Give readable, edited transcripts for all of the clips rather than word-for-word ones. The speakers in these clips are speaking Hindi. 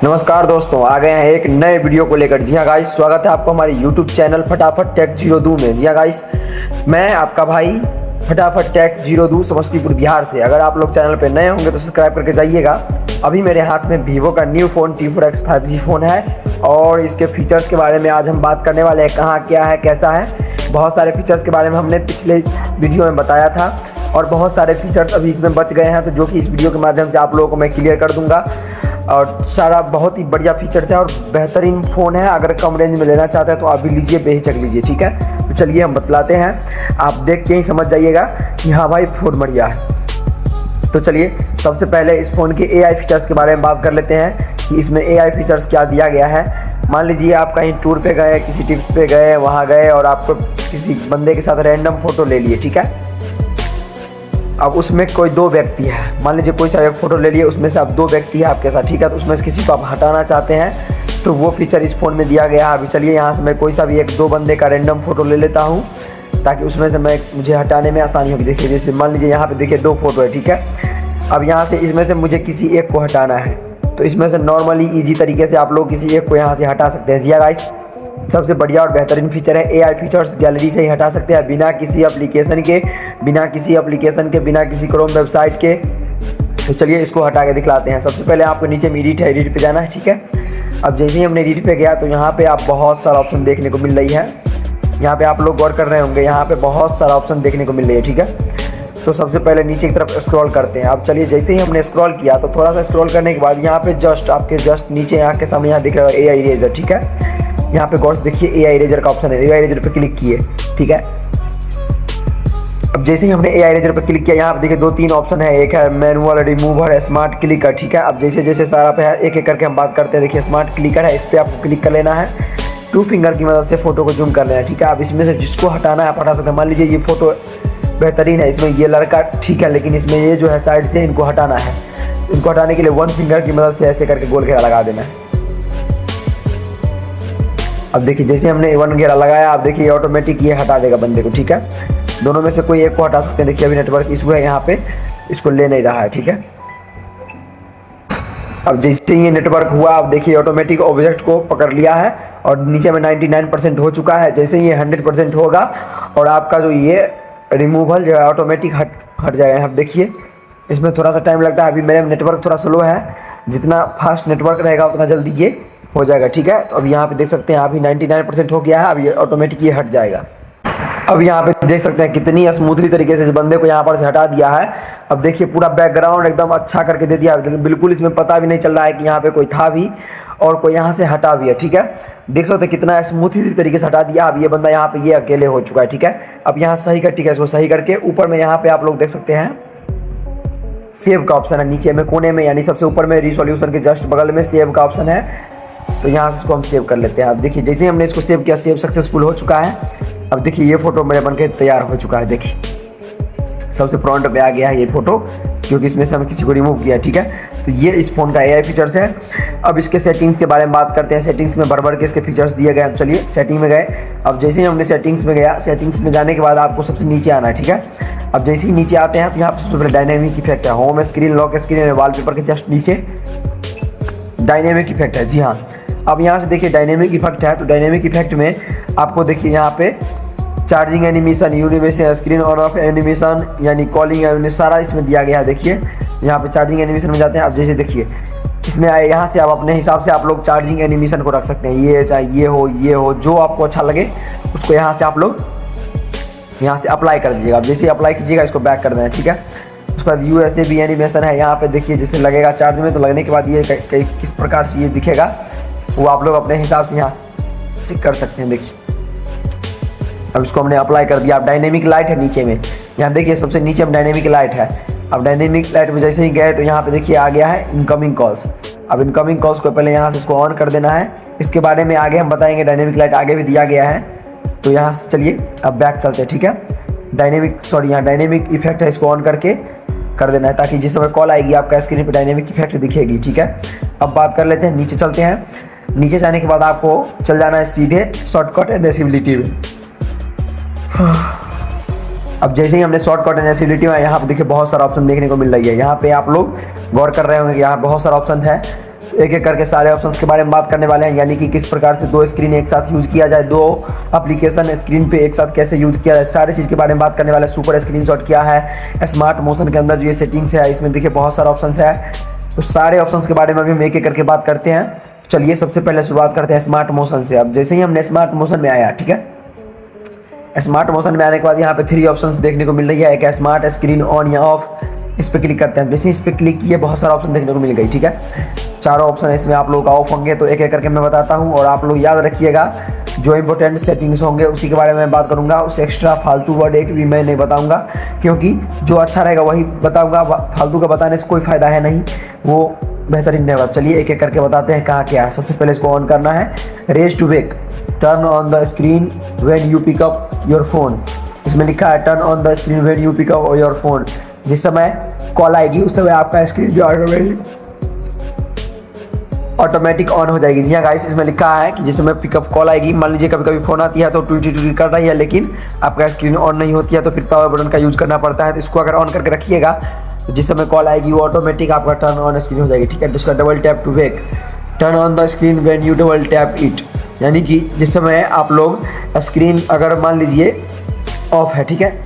नमस्कार दोस्तों, आ गए हैं एक नए वीडियो को लेकर। जी हाँ गाइस, स्वागत है आपका हमारे यूट्यूब चैनल फटाफट टेक 02 में। जी हाँ गाइस, मैं आपका भाई फटाफट टेक 02 समस्तीपुर बिहार से। अगर आप लोग चैनल पे नए होंगे तो सब्सक्राइब करके जाइएगा। अभी मेरे हाथ में वीवो का new phone T4X 5G phone है और इसके फीचर्स के बारे में आज हम बात करने वाले हैं। कहाँ क्या है, कैसा है, बहुत सारे फीचर्स के बारे में हमने पिछले वीडियो में बताया था और बहुत सारे फीचर्स अभी इसमें बच गए हैं, तो जो कि इस वीडियो के माध्यम से आप लोगों को मैं क्लियर कर दूँगा। और सारा बहुत ही बढ़िया फीचर्स है और बेहतरीन फ़ोन है। अगर कम रेंज में लेना चाहते हैं तो आप भी लीजिए, बेहिचक लीजिए, ठीक है। तो चलिए हम बतलाते हैं, आप देख के ही समझ जाइएगा कि हाँ भाई फ़ोन बढ़िया है। तो चलिए सबसे पहले इस फ़ोन के AI फीचर्स के बारे में बात कर लेते हैं कि इसमें AI फीचर्स क्या दिया गया है। मान लीजिए आप कहीं टूर पे गए, किसी टिप्स पे गए, वहाँ गए और आपको किसी बंदे के साथ रैंडम फ़ोटो ले लिए, ठीक है। अब उसमें कोई दो व्यक्ति है, मान लीजिए कोई सा एक फ़ोटो ले लिए, उसमें से आप दो व्यक्ति है आपके साथ, ठीक है। तो उसमें से किसी को आप हटाना चाहते हैं तो वो फीचर इस फ़ोन में दिया गया है। अभी चलिए यहाँ से मैं कोई सा भी एक दो बंदे का रैंडम फ़ोटो ले लेता हूँ ताकि उसमें से मुझे हटाने में आसानी होगी। देखिए जैसे मान लीजिए यहाँ पे देखिए दो फ़ोटो है, ठीक है। अब यहाँ से इसमें से मुझे किसी एक को हटाना है, तो इसमें से नॉर्मली ईजी तरीके से आप लोग किसी एक को यहाँ से हटा सकते हैं। जी गाइस, सबसे बढ़िया और बेहतरीन फीचर है। AI फीचर्स गैलरी से ही हटा सकते हैं बिना किसी एप्लीकेशन के, बिना किसी क्रोम वेबसाइट के। तो चलिए इसको हटा के दिखलाते हैं। सबसे पहले आपको नीचे में एडिट पे जाना है, ठीक है। अब जैसे ही हमने एडिट पे गया तो यहाँ पे आप बहुत सारा ऑप्शन देखने को मिल रही है। यहाँ पे आप लोग गौर कर रहे होंगे, यहाँ पे बहुत सारा ऑप्शन देखने को मिल रही है, ठीक है। तो सबसे पहले नीचे की तरफ स्क्रॉल करते हैं। अब चलिए जैसे ही हमने स्क्रॉल किया तो थोड़ा सा स्क्रॉल करने के बाद यहाँ पे आपके जस्ट नीचे यहाँ के सामने यहाँ दिख रहा है AI इरेजर, ठीक है। यहाँ पे गौर से देखिए AI इरेजर का ऑप्शन है, AI इरेजर पे क्लिक किए, ठीक है। अब जैसे ही हमने AI इरेजर पे क्लिक किया, यहाँ पे देखिए दो तीन ऑप्शन है, एक है मैनुअल रिमूवर, स्मार्ट क्लिकर, ठीक है। अब जैसे जैसे सारा पे है एक एक करके हम बात करते हैं। देखिए स्मार्ट क्लिकर है, इस पर आपको क्लिक कर लेना है, 2 फिंगर की मदद से फ़ोटो को जूम कर लेना है, ठीक है। अब इसमें से जिसको हटाना है आप हटा सकते हैं। मान लीजिए ये फ़ोटो बेहतरीन है, इसमें ये लड़का ठीक है, लेकिन इसमें ये जो है साइड से इनको हटाना है। इनको हटाने के लिए 1 फिंगर की मदद से ऐसे करके गोल घेरा लगा देना है। अब देखिए जैसे हमने 1 घेरा लगाया, आप देखिए ऑटोमेटिक ये हटा देगा बंदे को, ठीक है। दोनों में से कोई एक को हटा सकते हैं। देखिए अभी नेटवर्क इशू है, यहाँ पे इसको ले नहीं रहा है, ठीक है। अब जैसे ये नेटवर्क हुआ, आप देखिए ऑटोमेटिक ऑब्जेक्ट को पकड़ लिया है और नीचे में 99% हो चुका है। जैसे ही ये 100% होगा और आपका जो ये रिमूवल जो है ऑटोमेटिक हट जाएगा। अब देखिए इसमें थोड़ा सा टाइम लगता है, अभी मेरे नेटवर्क थोड़ा स्लो है, जितना फास्ट नेटवर्क रहेगा उतना जल्दी ये हो जाएगा, ठीक है। तो अब यहाँ पे देख सकते हैं अभी 99% हो गया है, अब ये ऑटोमेटिक ये हट जाएगा। अब यहाँ पे देख सकते हैं कितनी स्मूथली तरीके से इस बंदे को यहाँ पर से हटा दिया है। अब देखिए पूरा बैकग्राउंड एकदम अच्छा करके दे दिया है, बिल्कुल इसमें पता भी नहीं चल रहा है कि यहाँ पे कोई था भी और कोई यहाँ से हटा भी है, ठीक है। देख सकते हैं कितना स्मूथली तरीके से हटा दिया। अब ये बंदा यहाँ पे ये अकेले हो चुका है, ठीक है। अब यहाँ सही कर, ठीक है, इसको सही करके ऊपर में यहाँ पे आप लोग देख सकते हैं सेव का ऑप्शन है, नीचे में कोने में यानी सबसे ऊपर में रिसोल्यूशन के जस्ट बगल में सेव का ऑप्शन है। तो यहाँ से इसको हम सेव कर लेते हैं। अब देखिए जैसे हमने इसको सेव किया, सेव सक्सेसफुल हो चुका है। अब देखिए ये फ़ोटो मेरे बन के तैयार हो चुका है। देखिए सबसे फ्रंट पे आ गया है ये फ़ोटो, क्योंकि इसमें से हम किसी को रिमूव किया, ठीक है। तो ये इस फ़ोन का AI फीचर्स है। अब इसके सेटिंग्स के बारे में बात करते हैं। सेटिंग्स में भर के इसके फीचर्स दिए गए हैं। चलिए सेटिंग में गए। अब जैसे ही हमने सेटिंग्स में गया, सेटिंग्स में जाने के बाद आपको सबसे नीचे आना है, ठीक है। अब जैसे ही नीचे आते हैं तो यहाँ पर सबसे पहले डायनेमिक इफेक्ट है, home screen, lock screen, wallpaper के जस्ट नीचे डायनेमिक इफेक्ट है। जी हाँ, अब यहाँ से देखिए डायनेमिक इफेक्ट है, तो डायनेमिक इफेक्ट में आपको देखिए यहाँ पे चार्जिंग एनिमेशन, यूनिमेशन, स्क्रीन ऑन ऑफ एनिमेशन यानी कॉलिंग एनिमेशन, सारा इसमें दिया गया है। देखिए यहाँ पे चार्जिंग एनिमेशन में जाते हैं। अब जैसे देखिए इसमें आए, यहाँ से आप अपने हिसाब से आप लोग चार्जिंग एनिमेशन को रख सकते हैं। ये चाहे ये हो, जो आपको अच्छा लगे उसको यहाँ से आप लोग यहाँ से अप्लाई कर दीजिएगा। अब जैसे अप्लाई कीजिएगा इसको बैक कर देना, ठीक है। उसके बाद USB एनिमेशन है, यहाँ पे देखिए जैसे लगेगा चार्ज में, तो लगने के बाद ये किस प्रकार से ये दिखेगा वो आप लोग अपने हिसाब से यहाँ चेक कर सकते हैं। देखिए अब इसको हमने अप्लाई कर दिया। अब डायनेमिक लाइट है नीचे में, यहाँ देखिए सबसे नीचे में डायनेमिक लाइट है। अब डायनेमिक लाइट में जैसे ही गए तो यहाँ पे देखिए आ गया है इनकमिंग कॉल्स। अब इनकमिंग कॉल्स को पहले यहाँ से इसको ऑन कर देना है। इसके बारे में आगे हम बताएंगे, डायनेमिक लाइट आगे भी दिया गया है। तो यहाँ से चलिए अब बैक चलते हैं, ठीक है। यहाँ डायनेमिक इफेक्ट है, इसको ऑन करके कर देना है ताकि जिस समय कॉल आएगी आपका स्क्रीन पर डायनेमिक इफेक्ट दिखेगी, ठीक है। अब बात कर लेते हैं, नीचे चलते हैं। नीचे जाने के बाद आपको चल जाना है सीधे शॉर्टकट एंड एसेसिबिलिटी में। अब जैसे ही हमने शॉर्टकट एंड एसेसिबिलिटी में, यहाँ पे देखिए बहुत सारा ऑप्शन देखने को मिल रही है। यहाँ पे आप लोग गौर कर रहे होंगे कि यहाँ बहुत सारा ऑप्शन है। एक एक करके सारे ऑप्शंस के बारे में बात करने वाले हैं, यानी कि किस प्रकार से दो स्क्रीन एक साथ यूज़ किया जाए, दो एप्लीकेशन स्क्रीन पे एक साथ कैसे यूज़ किया जाए, सारी चीज़ के बारे में बात करने वाले हैं। सुपर स्क्रीनशॉट क्या है, स्मार्ट मोशन के अंदर जो ये सेटिंग्स है इसमें देखिए बहुत सारे ऑप्शंस है, तो सारे ऑप्शंस के बारे में अभी हम एक एक करके बात करते हैं। चलिए सबसे पहले शुरुआत करते हैं स्मार्ट मोशन से। अब जैसे ही हमने स्मार्ट मोशन में आया, ठीक है, स्मार्ट मोशन में आने के बाद यहाँ पे 3 ऑप्शंस देखने को मिल रही है। एक है स्मार्ट स्क्रीन ऑन या ऑफ, इस पर क्लिक करते हैं। जैसे इस पर क्लिक किए बहुत सारा ऑप्शन देखने को मिल गई, ठीक है, चारों ऑप्शन इसमें आप लोगों का ऑफ होंगे, तो एक एक करके मैं बताता हूँ और आप लोग याद रखिएगा। जो इंपॉर्टेंट सेटिंग्स होंगे उसी के बारे में बात करूँगा, उससे एक्स्ट्रा फालतू वर्ड एक भी मैं नहीं बताऊँगा, क्योंकि जो अच्छा रहेगा वही बताऊँगा, फालतू का बताने से कोई फ़ायदा है नहीं, वो बेहतरीन रहेगा। चलिए एक एक करके बताते हैं कहाँ क्या है। सबसे पहले इसको ऑन करना है, raise to wake, turn on the screen when you pick up your phone. इसमें लिखा है turn on the screen when you pick up your phone. जिस समय कॉल आएगी उस समय आपका स्क्रीन जो ऑटोमेटिक ऑन हो जाएगी। जी हाँ गाइस, इसमें लिखा है कि जिस समय पिकअप कॉल आएगी, मान लीजिए कभी कभी फ़ोन आती है तो ट्वीटी ट्वीटी कर रही है लेकिन आपका स्क्रीन ऑन नहीं होती है, तो फिर पावर बटन का यूज़ करना पड़ता है। तो इसको अगर ऑन करके रखिएगा तो जिस समय कॉल आएगी वो ऑटोमेटिक आपका टर्न ऑन स्क्रीन हो जाएगी, ठीक है। तो उसका double tap to wake, turn on the screen when you double tap it, यानी कि जिस समय आप लोग स्क्रीन अगर मान लीजिए ऑफ है, ठीक है,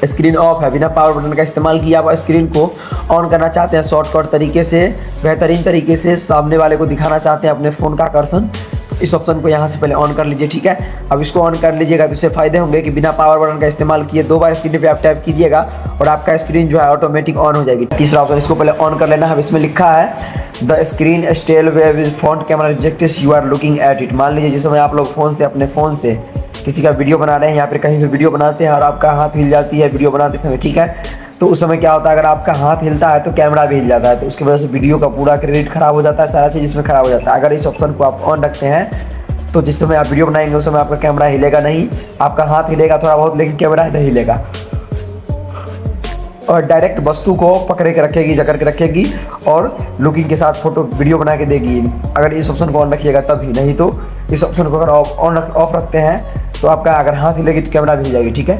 स्क्रीन ऑफ है, बिना पावर बटन का इस्तेमाल किया आप स्क्रीन को ऑन करना चाहते हैं शॉर्टकट तरीके से, बेहतरीन तरीके से सामने वाले को दिखाना चाहते हैं अपने फ़ोन का आकर्षण, तो इस ऑप्शन को यहाँ से पहले ऑन कर लीजिए, ठीक है। अब इसको ऑन कर लीजिएगा तो इससे फ़ायदे होंगे कि बिना पावर बटन का इस्तेमाल किए 2 बार स्क्रीन पे आप टैप कीजिएगा और आपका स्क्रीन जो है ऑटोमेटिक ऑन हो जाएगी। तीसरा ऑप्शन, इसको पहले ऑन कर लेना है। अब इसमें लिखा है the screen stays with front camera detects you are looking at it. मान लीजिए जिस समय आप लोग फ़ोन से अपने फ़ोन से किसी का वीडियो बना रहे हैं या फिर कहीं भी वीडियो बनाते हैं और आपका हाथ हिल जाती है वीडियो बनाते समय, ठीक है, तो उस समय क्या होता है, अगर आपका हाथ हिलता है तो कैमरा भी हिल जाता है, तो उसकी वजह से वीडियो का पूरा क्रेडिट खराब हो जाता है, सारा चीज़ इसमें खराब हो जाता है। अगर इस ऑप्शन को आप ऑन रखते हैं तो जिस समय आप वीडियो बनाएंगे उस समय आपका कैमरा हिलेगा नहीं, आपका हाथ हिलेगा थोड़ा बहुत लेकिन कैमरा नहीं हिलेगा, और डायरेक्ट वस्तु को पकड़े के रखेगी, जकड़ के रखेगी और लुकिंग के साथ फोटो वीडियो बना के देगी। अगर इस ऑप्शन को ऑन रखिएगा तभी, नहीं तो इस ऑप्शन को अगर ऑफ रखते हैं तो आपका अगर हाथ हिलेगी तो कैमरा भी हिल जाएगी, ठीक है।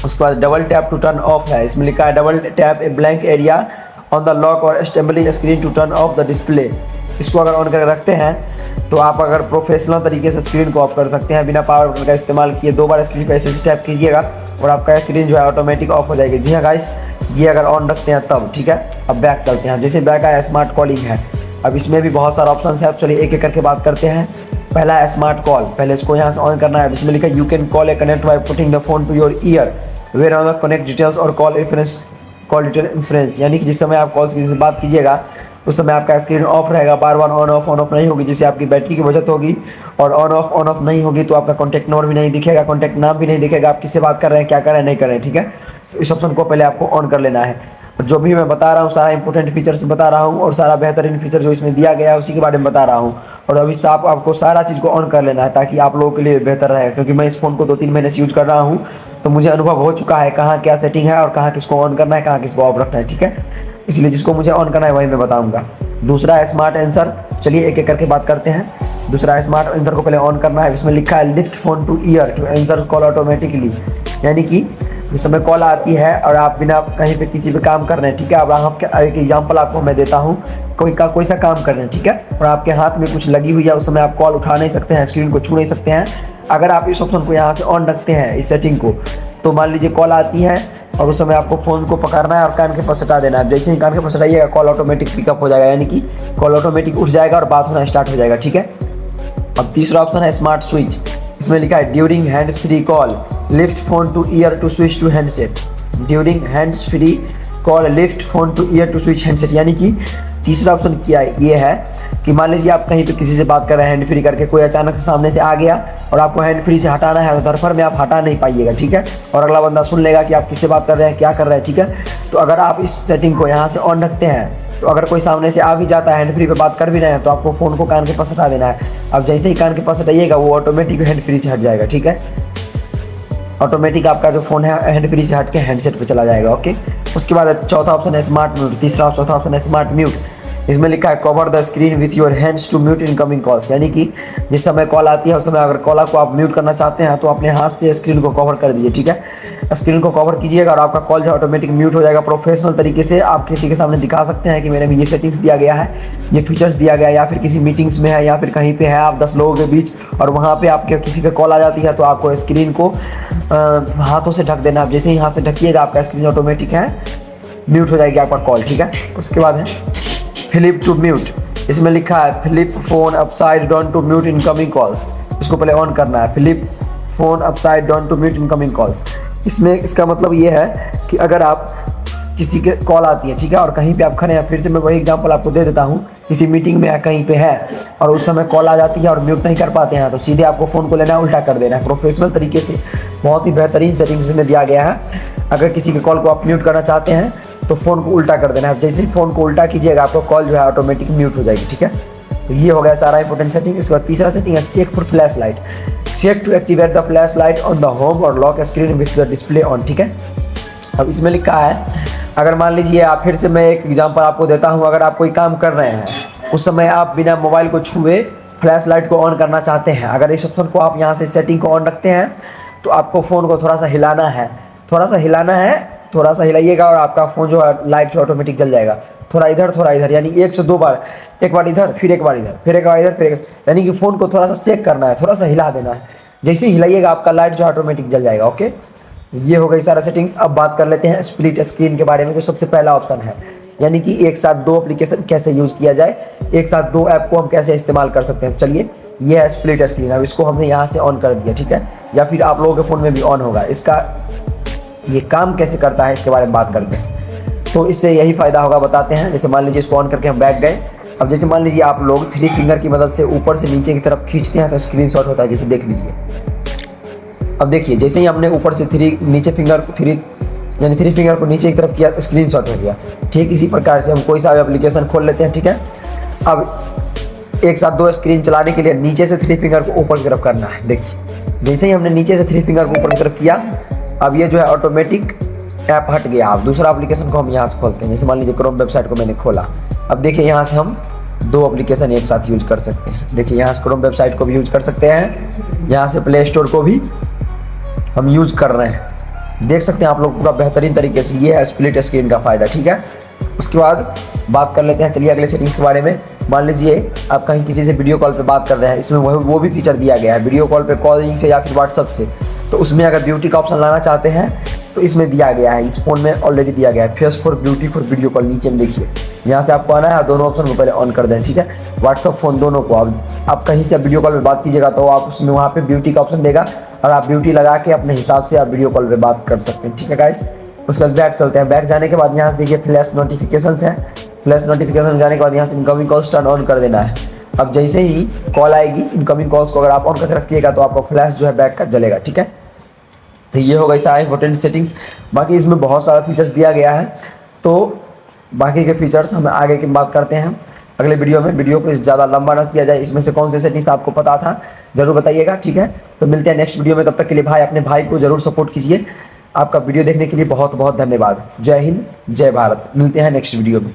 उसके बाद double tap to turn off है, इसमें लिखा है double tap a blank area on the lock और स्टेबलिंग screen to turn off the display. इसको अगर ऑन करके रखते हैं तो आप अगर प्रोफेशनल तरीके से स्क्रीन को ऑफ कर सकते हैं बिना पावर बटन का इस्तेमाल किए। 2 बार स्क्रीन पर ऐसे टैप कीजिएगा और आपका स्क्रीन जो है ऑटोमेटिक ऑफ हो जाएगी। जी हाँ गाइस, ये अगर ऑन रखते हैं तब, ठीक है। अब बैक चलते हैं। जैसे बैक आया स्मार्ट कॉलिंग है, अब इसमें भी बहुत सारा ऑप्शन है। चलिए एक एक करके बात करते हैं। पहला है स्मार्ट कॉल, पहले इसको यहाँ से ऑन करना है। इसमें लिखा है you can call a connect by putting the phone to your ear where on the connect details और कॉल डिटेल इंफ्रेंस, यानी कि जिस समय आप कॉल से बात कीजिएगा उस समय आपका स्क्रीन ऑफ रहेगा, बार बार ऑन ऑफ नहीं होगी, जिससे आपकी बैटरी की बचत होगी। और ऑन ऑफ नहीं होगी तो आपका कॉन्टैक्ट नंबर भी नहीं दिखेगा, कॉन्टैक्ट नाम भी नहीं दिखेगा, आप किससे बात कर रहे हैं, क्या कर रहे हैं, नहीं कर रहे हैं, ठीक है। तो इस ऑप्शन को पहले आपको ऑन कर लेना है। जो भी मैं बता रहा हूँ सारा इंपॉर्टेंट फीचर्स बता रहा हूँ और सारा बेहतरीन फीचर जो इसमें दिया गया है उसी के बारे में बता रहा हूँ। और अभी साफ आपको सारा चीज़ को ऑन कर लेना है ताकि आप लोगों के लिए बेहतर रहे, क्योंकि मैं इस फ़ोन को 2-3 महीने से यूज़ कर रहा हूँ तो मुझे अनुभव हो चुका है कहाँ क्या सेटिंग है और कहाँ किसको ऑन करना है, कहाँ किसको ऑफ रखना है, ठीक है। इसलिए जिसको मुझे ऑन करना है वही मैं बताऊँगा। दूसरा है स्मार्ट आंसर, चलिए एक एक करके बात करते हैं। दूसरा स्मार्ट आंसर को पहले ऑन करना है। इसमें लिखा है lift phone to ear to answer call automatically, यानी कि जिस समय कॉल आती है और आप बिना कहीं पे किसी पे काम कर रहे हैं, ठीक है। अब आपके एक एग्जांपल आपको मैं देता हूँ, कोई सा काम कर रहे हैं, ठीक है, और आपके हाथ में कुछ लगी हुई है, उस समय आप कॉल उठा नहीं सकते हैं, स्क्रीन को छू नहीं सकते हैं। अगर आप इस ऑप्शन को यहाँ से ऑन रखते हैं, इस सेटिंग को, तो मान लीजिए कॉल आती है और उस समय आपको फ़ोन को पकड़ना है और कान के पास हटा देना है। जैसे ही कान के पास हटाइएगा कॉल ऑटोमेटिक पिकअप हो जाएगा, यानी कि कॉल ऑटोमेटिक उठ जाएगा और बात होना स्टार्ट हो जाएगा, ठीक है। अब तीसरा ऑप्शन है स्मार्ट स्विच, इसमें लिखा है during hands free call lift phone to ear to switch to handset. During hands free call lift phone to ear to switch handset, यानी कि तीसरा ऑप्शन क्या है, ये है कि मान लीजिए आप कहीं पे किसी से बात कर रहे हैं हैंड फ्री करके, कोई अचानक से सामने से आ गया और आपको हैंड फ्री से हटाना है, तो दरफर में आप हटा नहीं पाइएगा, ठीक है। और अगला बंदा सुन लेगा कि आप किससे बात कर रहे हैं, क्या कर रहे हैं, ठीक है। तो अगर आप इस सेटिंग को यहाँ से ऑन रखते हैं तो अगर कोई सामने से आ भी जाता है, हैंड फ्री पे बात कर भी रहे हैं, तो आपको फ़ोन को कान के पास हटा देना है। अब जैसे ही कान के पास हटाइएगा वो ऑटोमेटिक हैंड फ्री से हट जाएगा, ठीक है। ऑटोमेटिक आपका जो फ़ोन है हैंड फ्री से हट के हैंडसेट पे चला जाएगा, ओके। उसके बाद चौथा ऑप्शन है स्मार्ट म्यूट, तीसरा और चौथा ऑप्शन है स्मार्ट म्यूट। इसमें लिखा है cover the screen with your hands to mute incoming calls, यानी कि जिस समय कॉल आती है उस समय अगर कॉलर को आप म्यूट करना चाहते हैं तो अपने हाथ से स्क्रीन को कवर कर दीजिए, ठीक है। स्क्रीन को कवर कीजिएगा और आपका कॉल जो ऑटोमेटिक म्यूट हो जाएगा। प्रोफेशनल तरीके से आप किसी के सामने दिखा सकते हैं कि मेरे में ये सेटिंग्स दिया गया है, ये फीचर्स दिया गया है, या फिर किसी मीटिंग्स में है या फिर कहीं पे है आप 10 लोगों के बीच और वहाँ पे आपके किसी का कॉल आ जाती है तो आपको स्क्रीन को हाथों से ढक देना। आप जैसे ही हाथ से ढकिएगा आपका स्क्रीन ऑटोमेटिक है म्यूट हो जाएगी आपका कॉल, ठीक है। उसके बाद है फ्लिप टू म्यूट, इसमें लिखा है flip phone upside down to mute incoming calls. इसको पहले ऑन करना है, flip phone upside down to mute incoming calls. इसमें इसका मतलब ये है कि अगर आप किसी के कॉल आती है, ठीक है, और कहीं पे आप खड़े हैं, फिर से मैं वही एग्जांपल आपको दे देता हूँ, किसी मीटिंग में या कहीं पे है और उस समय कॉल आ जाती है और म्यूट नहीं कर पाते हैं, तो सीधे आपको फ़ोन को लेना है, उल्टा कर देना है। प्रोफेशनल तरीके से बहुत ही बेहतरीन सेटिंग्स में दिया गया है। अगर किसी के कॉल को आप म्यूट करना चाहते हैं तो फ़ोन को उल्टा कर देना है। जैसे ही फ़ोन को उल्टा कीजिएगा आपको कॉल जो है ऑटोमेटिक म्यूट हो जाएगी, ठीक है। तो ये हो गया सारा इंपॉर्टेंट सेटिंग। इसके बाद तीसरा सेटिंग है set for flash light, set to activate the flash light on the home और lock screen with the display on, ठीक है। अब इसमें लिखा है अगर मान लीजिए आप, फिर से मैं एक एग्जांपल आपको देता हूं, अगर आप कोई काम कर रहे हैं उस समय आप बिना मोबाइल को छुए फ्लैश लाइट को ऑन करना चाहते हैं, अगर इस ऑप्शन को आप यहां से सेटिंग को ऑन रखते हैं तो आपको फ़ोन को थोड़ा सा हिलाना है, थोड़ा सा हिलाइएगा और आपका फ़ोन जो है लाइट जो ऑटोमेटिक जल जाएगा। थोड़ा इधर, यानी 1 से 2 बार, एक बार इधर फिर एक बार इधर, फिर एक बार इधर, फिर एक, यानी कि फ़ोन को थोड़ा सा शेक करना है, थोड़ा सा हिला देना है। जैसे ही हिलाइएगा आपका लाइट जो ऑटोमेटिक जल जाएगा, ओके। ये हो गई सारा सेटिंग्स। अब बात कर लेते हैं स्प्लिट स्क्रीन के बारे में, जो सबसे पहला ऑप्शन है, यानी कि एक साथ 2 एप्लीकेशन कैसे यूज़ किया जाए, एक साथ 2 ऐप को हम कैसे इस्तेमाल कर सकते हैं। चलिए, ये है स्प्लिट स्क्रीन। अब इसको हमने यहाँ से ऑन कर दिया, ठीक है, या फिर आप लोगों के फ़ोन में भी ऑन होगा। इसका ये काम कैसे करता है इसके बारे में बात करते हैं। तो इससे यही फ़ायदा होगा, बताते हैं। जैसे मान लीजिए इसको ऑन करके हम बैक गए। अब जैसे मान लीजिए आप लोग 3 फिंगर की मदद से ऊपर से नीचे की तरफ खींचते हैं तो स्क्रीनशॉट होता है, जैसे देख लीजिए। अब देखिए, जैसे ही हमने ऊपर से 3 फिंगर को नीचे की तरफ किया तो स्क्रीनशॉट हो गया। ठीक इसी प्रकार से हम कोई सा एप्लीकेशन खोल लेते हैं, ठीक है। अब एक साथ 2 स्क्रीन चलाने के लिए नीचे से 3 फिंगर को ऊपर की तरफ करना है। देखिए, जैसे ही हमने नीचे से 3 फिंगर को ऊपर की तरफ किया, अब ये जो है ऑटोमेटिक ऐप हट गया। अब दूसरा एप्लीकेशन को हम यहाँ से खोलते हैं। जैसे मान लीजिए क्रोम वेबसाइट को मैंने खोला। अब देखिए, यहाँ से हम 2 एप्लीकेशन एक साथ यूज कर सकते हैं। देखिए, यहाँ से क्रोम वेबसाइट को भी यूज कर सकते हैं, यहाँ से प्ले स्टोर को भी हम यूज कर रहे हैं। देख सकते हैं आप लोग पूरा बेहतरीन तरीके से। ये है स्प्लिट स्क्रीन का फ़ायदा, ठीक है। उसके बाद बात कर लेते हैं, चलिए, अगले सेटिंग्स के बारे में। मान लीजिए आप कहीं किसी से वीडियो कॉल पे बात कर रहे हैं, इसमें वो भी फीचर दिया गया है वीडियो कॉल पे, कॉलिंग से या फिर व्हाट्सअप से। तो उसमें अगर ब्यूटी का ऑप्शन लाना चाहते हैं तो इसमें दिया गया है, इस फोन में ऑलरेडी दिया गया है, face for beauty for video call. नीचे में देखिए, यहाँ से आपको आना है, दोनों ऑप्शन को पहले ऑन कर दें, ठीक है। व्हाट्सअप फ़ोन दोनों को। अब आप कहीं से वीडियो कॉल पे बात कीजिएगा तो आप उसमें वहाँ पे ब्यूटी का ऑप्शन देगा और आप ब्यूटी लगा के अपने हिसाब से आप वीडियो कॉल पे बात कर सकते हैं, ठीक है गाइस। उसके बाद बैक चलते हैं। बैक जाने के बाद यहाँ से देखिए फ्लैश नोटिफिकेशंस है। फ्लैश नोटिफिकेशन जाने के बाद यहाँ से इनकमिंग कॉल्स टर्न ऑन कर देना है। अब जैसे ही कॉल आएगी, इनकमिंग कॉल्स को अगर आप ऑन करके रखिएगा तो आपका फ्लैश जो है बैक का जलेगा, ठीक है। तो ये हो गई सारा इंपॉर्टेंट सेटिंग्स। बाकी इसमें बहुत सारा फीचर्स दिया गया है, तो बाकी के फीचर्स हम आगे की बात करते हैं अगले वीडियो में। वीडियो को ज़्यादा लंबा ना किया जाए। इसमें से कौन से सेटिंग्स आपको पता था जरूर बताइएगा, ठीक है। तो मिलते हैं नेक्स्ट वीडियो में। तब तक के लिए भाई अपने भाई को जरूर सपोर्ट कीजिए। आपका वीडियो देखने के लिए बहुत बहुत धन्यवाद। जय हिंद, जय भारत। मिलते हैं नेक्स्ट वीडियो में।